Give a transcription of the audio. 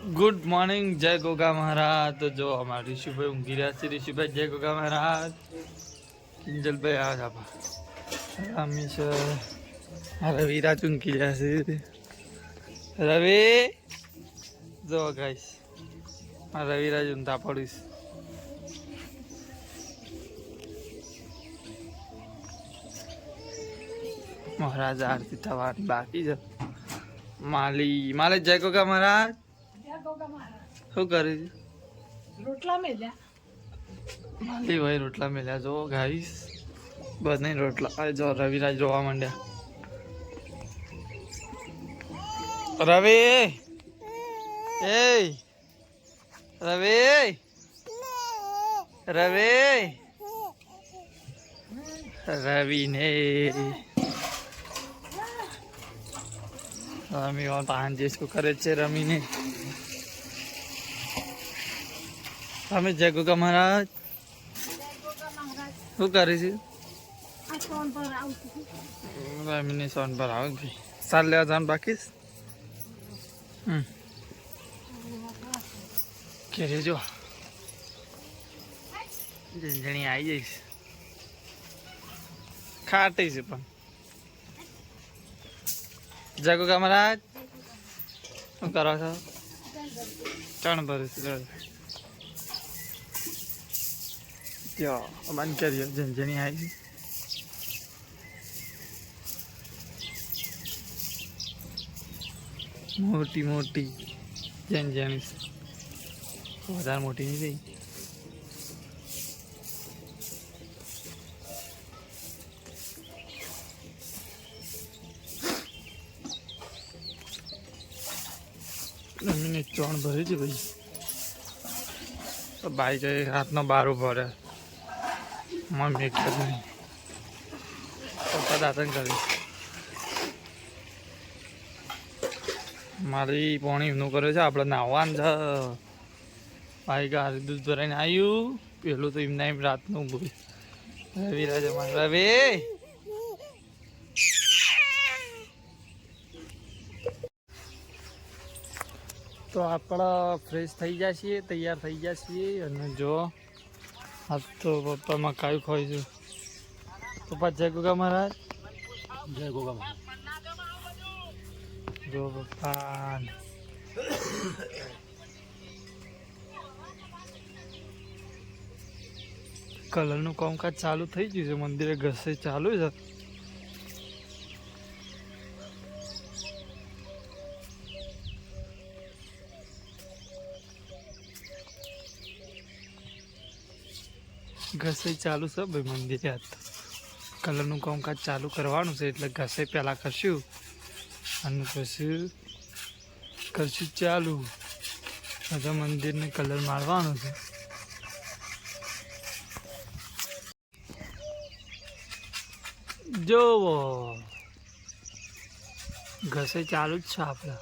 Good morning जय गोगा महाराज। तो जो हमारे ऋषिभाई ઊંઘી રહ્યા છે। ऋषिभाઈ जय गोगा महाराज। કિંજલભાઈ આ રમેશ રવિરાજ ઊંઘી રહ્યા છે। રવિ જો ગાઈસ રવિરાજ ઊંઘતા પડીશ। મહારાજ આરતી થવાની બાકી છે। માલી જય ગોગા મહારાજ। શું કરે છે? રોટલા મેલ્યા માલી ભાઈ રોટલા મેલ્યા। જો ગાઈસ બસ નહીં રોટલા જો રવિરાજ રોવા માંડ્યા। રવિ એ રવિ રવિ રવિ ને રમી પાંજે શું કરે છે રમીને? તમે જય ગોગા મહારાજ શું કરે છે? રમીને સોન પર આવ ગઈ સાર લેવા જવાનું બાકી ઘેરે જો જણી આવી જઈશ ખાટી છે પણ જય ગોગા મહારાજ શું કરો છો? ચણ ભરું છું બંધ કરીએ ઝંઝણી આવી મોટી મોટી ઝંઝણી વધારે મોટી નહીં થઈ। રમીને ચણ ભરી છે ભાઈ તો ભાઈ તો હાથનો બારો ભરે મમ્મી એક જ નહીં પપ્પા દાતન કરીશ મારી પોણી નું કરે છે। આપણે નાવાનું છે ભાઈ ગાડી દૂધ ભરાઈને આવ્યું પેલું તો એમના એમ રાતનું રવિરાજ રવિ તો આપણા ફ્રેશ થઈ ગયા છીએ તૈયાર થઈ ગયા છીએ અને જો આજ તો પપ્પા મકાઈ ખોઈશું। પપ્પા જય ગોગા મહારાજ જય ગોગા મહારાજ। જો પપ્પા કલરનું કામકાજ ચાલુ થઈ ગયું છે। મંદિરે ઘસે ચાલુ છે। ઘસે ચાલુ છે ભાઈ મંદિરે આજ તો કલરનું કામકાજ ચાલુ કરવાનું છે એટલે ઘસે પહેલાં કરશું અને પછી કરશું ચાલુ બધા મંદિરને કલર મારવાનો છે। જોવો ઘસે ચાલુ જ છે આપણે।